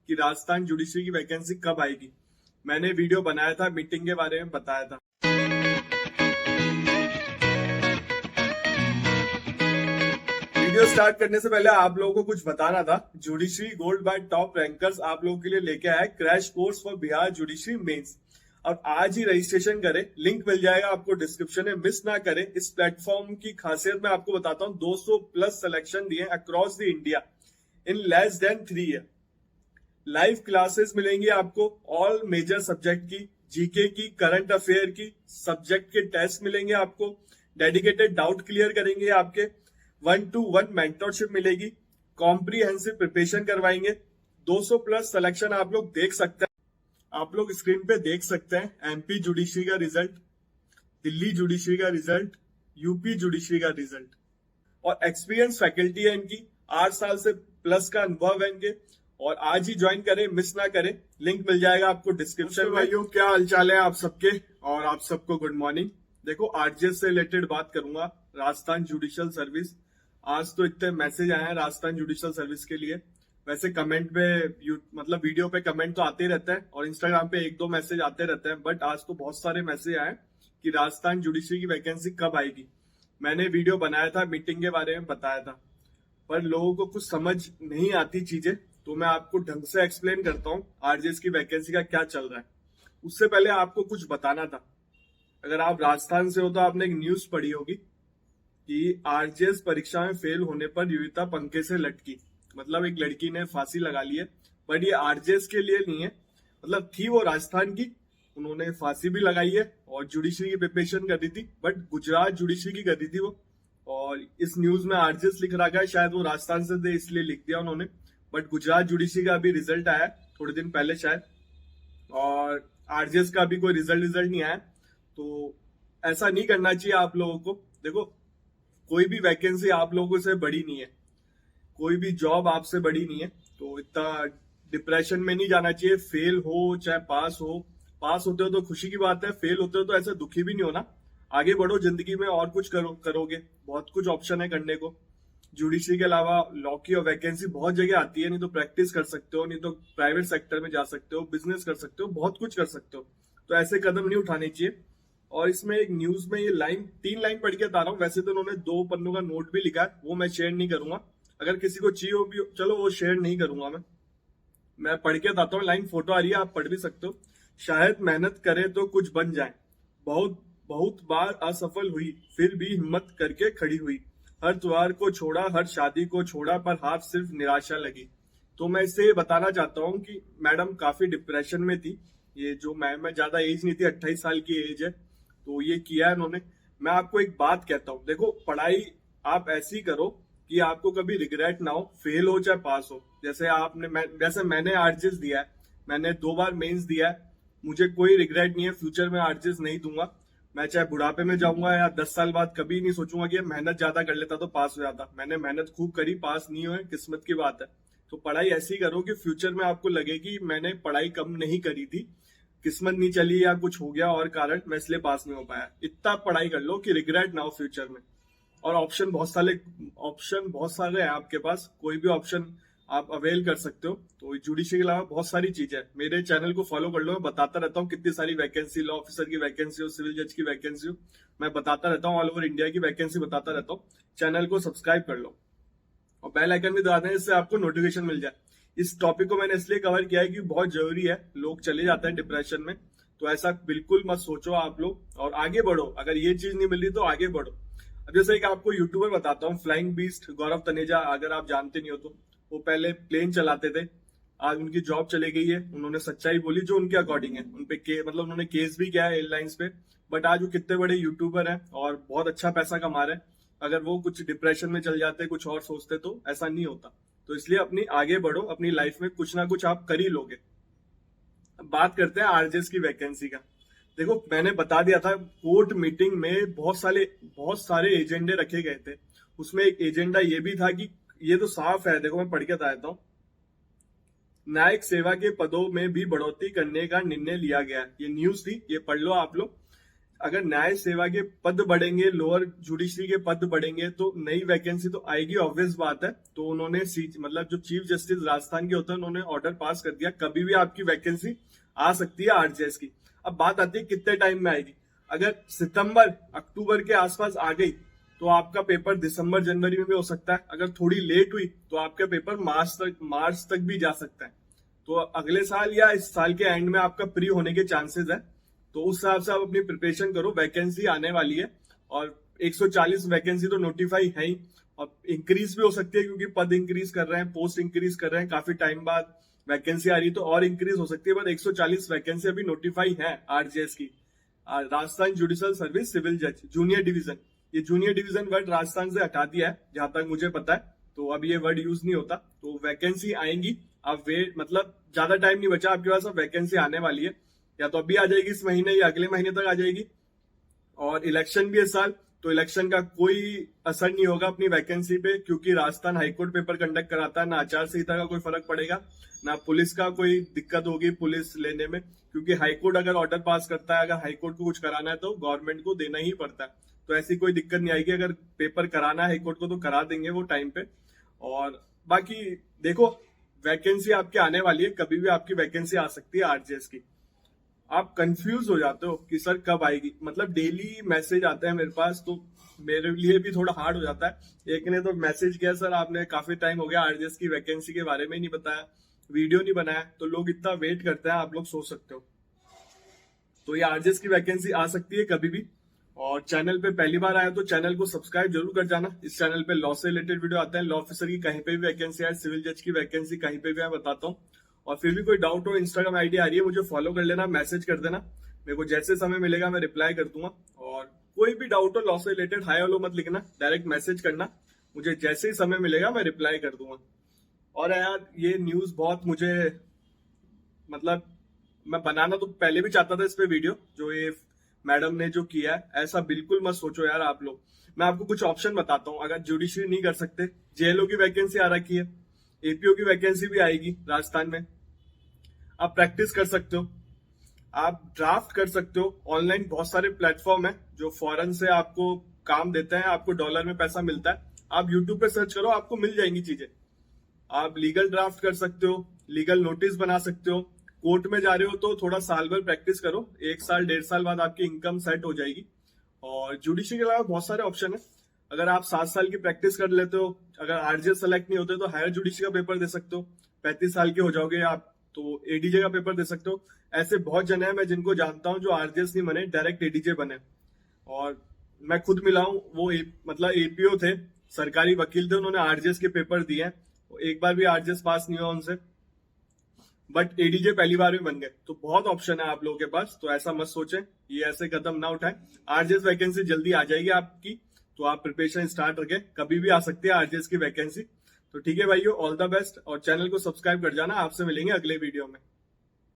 कि राजस्थान जुडिशरी की वैकेंसी कब आएगी। मैंने वीडियो बनाया था, मीटिंग के बारे में बताया था। वीडियो स्टार्ट करने से पहले आप लोगों को कुछ बताना था। Judiciary gold by top rankers आप लोगों के लिए लेके आया crash course for Bihar judiciary mains. और आज ही रजिस्ट्रेशन करें, लिंक मिल जाएगा आपको डिस्क्रिप्शन में, मिस ना करें। इस प्लेटफॉर्म की खासियत मैं आपको बताता हूँ। 200 प्लस सिलेक्शन दिए across the India in less than 3 year. Live classes मिलेंगी आपको ऑल मेजर सब्जेक्ट की, जीके की, करंट अफेयर की, सब्जेक्ट के टेस्ट मिलेंगे आपको, डेडिकेटेड डाउट क्लियर करेंगे आपके, 1-to-1 मेंटरशिप मिलेगी, कॉम्प्रीहेंसिव प्रिपरेशन करवाएंगे। 200 प्लस सिलेक्शन आप लोग देख सकते हैं। आप लोग स्क्रीन पे देख सकते हैं एमपी जुडिशरी का रिजल्ट, दिल्ली जुडिशरी का रिजल्ट, यूपी जुडिशरी का रिजल्ट। और एक्सपीरियंस फैकल्टी है इनकी, 8 साल से प्लस का अनुभव है इनके। और आज ही ज्वाइन करें, मिस ना करें। लिंक मिल जाएगा आपको डिस्क्रिप्शन में। भाइयों, क्या हालचाल है आप सबके, और आप सबको गुड मॉर्निंग। देखो, आरजेएस से रिलेटेड बात करूंगा, राजस्थान जुडिशियल सर्विस। आज तो इतने मैसेज आए हैं राजस्थान जुडिशियल सर्विस के लिए। वैसे कमेंट पे मतलब वीडियो पे कमेंट तो आते रहते हैं और इंस्टाग्राम पे 1-2 मैसेज आते रहते हैं, बट आज तो बहुत सारे मैसेज आए कि राजस्थान जुडिशरी की वैकेंसी कब आएगी। मैंने वीडियो बनाया था, मीटिंग के बारे में बताया था, पर लोगों को कुछ समझ नहीं आती चीजें, तो मैं आपको ढंग से एक्सप्लेन करता हूँ आरजेएस की वैकेंसी का क्या चल रहा है। उससे पहले आपको कुछ बताना था। अगर आप राजस्थान से हो तो आपने एक न्यूज पढ़ी होगी कि आरजेएस परीक्षा में फेल होने पर युविता पंखे से लटकी। मतलब एक लड़की ने फांसी लगा ली है, बट ये आरजेएस के लिए नहीं है। मतलब थी वो राजस्थान की, उन्होंने फांसी भी लगाई है और जुडिशरी की प्रिपरेशन कर रही थी, बट गुजरात जुडिशरी की कर रही थी वो। और इस न्यूज में आरजेएस लिख रखा है, शायद वो राजस्थान से थे इसलिए लिख दिया उन्होंने। बट गुजरात जुडिशरी का अभी रिजल्ट आया थोड़े दिन पहले शायद, और आरजेएस का अभी कोई रिजल्ट नहीं आया। तो ऐसा नहीं करना चाहिए आप लोगों को। देखो, कोई भी वैकेंसी आप लोगों से बड़ी नहीं है, कोई भी जॉब आपसे बड़ी नहीं है, तो इतना डिप्रेशन में नहीं जाना चाहिए। फेल हो चाहे पास हो, पास होते हो तो खुशी की बात है, फेल होते हो तो ऐसे दुखी भी नहीं होना। आगे बढ़ो जिंदगी में, और कुछ करोगे, बहुत कुछ ऑप्शन है करने को। जुडिशरी के अलावा लॉ की और वैकेंसी बहुत जगह आती है, नहीं तो प्रैक्टिस कर सकते हो, नहीं तो प्राइवेट सेक्टर में जा सकते हो, बिजनेस कर सकते हो, बहुत कुछ कर सकते हो। तो ऐसे कदम नहीं उठाने चाहिए। और इसमें एक न्यूज में ये 3 लाइन पढ़ के बता रहा हूँ। वैसे तो उन्होंने 2 पन्नों का नोट भी लिखा है, वो मैं शेयर नहीं करूंगा। अगर किसी को चाहिए हो भी, चलो वो शेयर नहीं करूंगा मैं पढ़ के बताता हूँ। लाइन फोटो आ रही है, आप पढ़ भी सकते हो। शायद मेहनत करे तो कुछ बन जाए, बहुत बहुत बार असफल हुई, फिर भी हिम्मत करके खड़ी हुई। हर त्योहार को छोड़ा, हर शादी को छोड़ा, पर हाथ सिर्फ निराशा लगी। तो मैं इससे ये बताना चाहता हूँ कि मैडम काफी डिप्रेशन में थी। ये जो मैम है, ज्यादा एज नहीं थी, 28 साल की एज है, तो ये किया है उन्होंने। मैं आपको एक बात कहता हूँ, देखो, पढ़ाई आप ऐसी करो कि आपको कभी रिग्रेट ना हो, फेल हो चाहे पास हो। जैसे मैंने आरजेएस दिया है, मैंने 2 बार मेंस दिया है, मुझे कोई रिग्रेट नहीं है। फ्यूचर में आरजेएस नहीं दूंगा। मैं चाहे बुढ़ापे में जाऊंगा या 10 साल बाद, कभी नहीं सोचूंगा कि मेहनत ज्यादा कर लेता तो पास हो जाता। मैंने मेहनत खूब करी, पास नहीं हुए, किस्मत की बात है। तो पढ़ाई ऐसी करो कि फ्यूचर में आपको लगे कि मैंने पढ़ाई कम नहीं करी थी, किस्मत नहीं चली या कुछ हो गया और कारण मैं इसलिए पास नहीं हो पाया। इतना पढ़ाई कर लो कि रिग्रेट ना हो फ्यूचर में। और ऑप्शन बहुत सारे हैं आपके पास, कोई भी ऑप्शन आप अवेल कर सकते हो। तो जुडिशरी के अलावा बहुत सारी चीजें है। मेरे चैनल को फॉलो कर लो, मैं बताता रहता हूँ कितनी सारी वैकेंसी, लॉ ऑफिसर की वैकेंसी हो, सिविल जज की वैकेंसी हो, मैं बताता रहता हूँ। ऑल ओवर इंडिया की वैकेंसी बताता रहता हूँ। चैनल को सब्सक्राइब कर लो और बेल आइकन भी दबा दें, जिससे आपको नोटिफिकेशन मिल जाए। इस टॉपिक को मैंने इसलिए कवर किया है कि बहुत जरूरी है, लोग चले जाते हैं डिप्रेशन में। तो ऐसा बिल्कुल मत सोचो आप लोग, और आगे बढ़ो। अगर ये चीज नहीं मिल रही तो आगे बढ़ो। अब जैसे एक आपको यूट्यूबर बताता हूँ, फ्लाइंग बीस्ट गौरव तनेजा, अगर आप जानते नहीं हो तो। वो पहले प्लेन चलाते थे, आज उनकी जॉब चले गई है। उन्होंने सच्चाई बोली जो उनके अकॉर्डिंग है, उनपे मतलब उन्होंने केस भी किया है एयरलाइंस पे। बट आज वो कितने बड़े यूट्यूबर हैं और बहुत अच्छा पैसा कमा रहे हैं। अगर वो कुछ डिप्रेशन में चल जाते, कुछ और सोचते, तो ऐसा नहीं होता। तो इसलिए अपनी आगे बढ़ो, अपनी लाइफ में कुछ ना कुछ आप कर ही लोगे। अब बात करते हैं आरजेएस की वैकेंसी का। देखो, मैंने बता दिया था कोर्ट मीटिंग में बहुत सारे एजेंडे रखे गए थे। उसमें एक एजेंडा ये भी था कि, ये तो साफ है, देखो मैं पढ़ के बताता हूँ। न्यायिक सेवा के पदों में भी बढ़ोतरी करने का निर्णय लिया गया। ये न्यूज थी, ये पढ़ लो आप लोग। अगर न्याय सेवा के पद बढ़ेंगे, लोअर जुडिशरी के पद बढ़ेंगे, तो नई वैकेंसी तो आएगी, ऑब्वियस बात है। तो उन्होंने मतलब जो चीफ जस्टिस राजस्थान के होते हैं, उन्होंने ऑर्डर पास कर दिया, कभी भी आपकी वैकेंसी आ सकती है आरजेएस की। अब बात आती है कितने टाइम में आएगी। अगर सितंबर अक्टूबर के आसपास आ गई तो आपका पेपर दिसंबर जनवरी में भी हो सकता है। अगर थोड़ी लेट हुई तो आपका पेपर मार्च तक भी जा सकता है। तो अगले साल या इस साल के एंड में आपका प्री होने के चांसेस है। तो उस हिसाब से आप अपनी प्रिपरेशन करो, वैकेंसी आने वाली है और 140 वैकेंसी तो नोटिफाई है ही, और इंक्रीज भी हो सकती है क्योंकि पद इंक्रीज कर रहे हैं, पोस्ट इंक्रीज कर रहे हैं, काफी टाइम बाद वैकेंसी आ रही है तो और इंक्रीज हो सकती है। बट 140 वैकेंसी अभी नोटिफाई है आरजेएस की, राजस्थान जुडिशियल सर्विस सिविल जज जूनियर डिवीजन। ये जूनियर डिवीजन वर्ड राजस्थान से हटा दिया है जहां तक मुझे पता है, तो अब ये वर्ड यूज नहीं होता। तो वैकेंसी आएंगी, आप वेट, मतलब ज्यादा टाइम नहीं बचा आपके पास, अब वैकेंसी आने वाली है, या तो अभी आ जाएगी इस महीने या अगले महीने तक आ जाएगी। और इलेक्शन भी इस साल, तो इलेक्शन का कोई असर नहीं होगा अपनी वैकेंसी पे, क्योंकि राजस्थान हाईकोर्ट पेपर कंडक्ट कराता है। ना आचार संहिता का कोई फर्क पड़ेगा, ना पुलिस का कोई दिक्कत होगी पुलिस लेने में, क्योंकि हाईकोर्ट अगर ऑर्डर पास करता है, अगर हाईकोर्ट को कुछ कराना है तो गवर्नमेंट को देना ही पड़ता है। तो ऐसी कोई दिक्कत नहीं आएगी, अगर पेपर कराना है हाईकोर्ट को तो करा देंगे वो टाइम पे। और बाकी देखो, वैकेंसी आपकी आने वाली है, कभी भी आपकी वैकेंसी आ सकती है आरजेएस की। आप कंफ्यूज हो जाते हो कि सर कब आएगी, मतलब डेली मैसेज आते हैं मेरे पास, तो मेरे लिए भी थोड़ा हार्ड हो जाता है। एक ने तो मैसेज किया, सर आपने काफी टाइम हो गया आरजेएस की वैकेंसी के बारे में ही नहीं बताया, वीडियो नहीं बनाया, तो लोग इतना वेट करते हैं, आप लोग सोच सकते हो। तो ये आरजेएस की वैकेंसी आ सकती है कभी भी। और चैनल पे पहली बार आया तो चैनल को सब्सक्राइब जरूर कर जाना। इस चैनल पे लॉ से रिलेटेड वीडियो आते हैं, लॉ ऑफिसर की कहीं पे भी वैकेंसी आए, सिविल जज की वैकेंसी कहीं पे भी मैं बताता हूँ। और फिर भी कोई डाउट हो, इंस्टाग्राम आईडी आ रही है, मुझे फॉलो कर लेना, मैसेज कर देना, मेरे को जैसे समय मिलेगा मैं रिप्लाई कर दूंगा। और कोई भी डाउट हो लॉ से रिलेटेड, हाई हेलो मत लिखना, डायरेक्ट मैसेज करना, मुझे जैसे ही समय मिलेगा मैं रिप्लाई कर दूंगा। और यार ये न्यूज बहुत मुझे, मतलब मैं बनाना तो पहले भी चाहता था इस पे वीडियो, जो ये मैडम ने जो किया है, ऐसा बिल्कुल मत सोचो यार आप लोग। मैं आपको कुछ ऑप्शन बताता हूँ, अगर जुडिशरी नहीं कर सकते, जेएलओ की वैकेंसी आ रखी है, एपीओ की वैकेंसी भी आएगी राजस्थान में, आप प्रैक्टिस कर सकते हो, आप ड्राफ्ट कर सकते हो। ऑनलाइन बहुत सारे प्लेटफॉर्म है जो फॉरेन से आपको काम देते हैं, आपको डॉलर में पैसा मिलता है, आप यूट्यूब पे सर्च करो, आपको मिल जाएंगी चीजें। आप लीगल ड्राफ्ट कर सकते हो, लीगल नोटिस बना सकते हो, कोर्ट में जा रहे हो तो थोड़ा साल भर प्रैक्टिस करो, 1 साल 1.5 साल बाद आपकी इनकम सेट हो जाएगी। और जुडिशरी के अलावा बहुत सारे ऑप्शन है, अगर आप 7 साल की प्रैक्टिस कर लेते हो, अगर आरजेएस सेलेक्ट नहीं होते तो हायर जुडिशरी का पेपर दे सकते हो, 35 साल के हो जाओगे आप तो एडीजे का पेपर दे सकते हो। ऐसे बहुत जने हैं मैं जिनको जानता हूं जो आरजेएस नहीं बने, डायरेक्ट एडीजे बने। और मैं खुद मिला हूं, वो मतलब एपीओ थे, सरकारी वकील थे, उन्होंने आरजेएस के पेपर दिए हैं, एक बार भी आरजेएस पास नहीं हुआ उनसे, बट एडीजे पहली बार में बन गए। तो बहुत ऑप्शन है आप लोगों के पास, तो ऐसा मत सोचें, ये ऐसे कदम ना उठाएं। आरजेएस वैकेंसी जल्दी आ जाएगी आपकी, तो आप प्रिपरेशन स्टार्ट रखें, कभी भी आ सकती है आरजेएस की वैकेंसी। तो ठीक है भाइयों, ऑल द बेस्ट, और चैनल को सब्सक्राइब कर जाना। आपसे मिलेंगे अगले वीडियो में।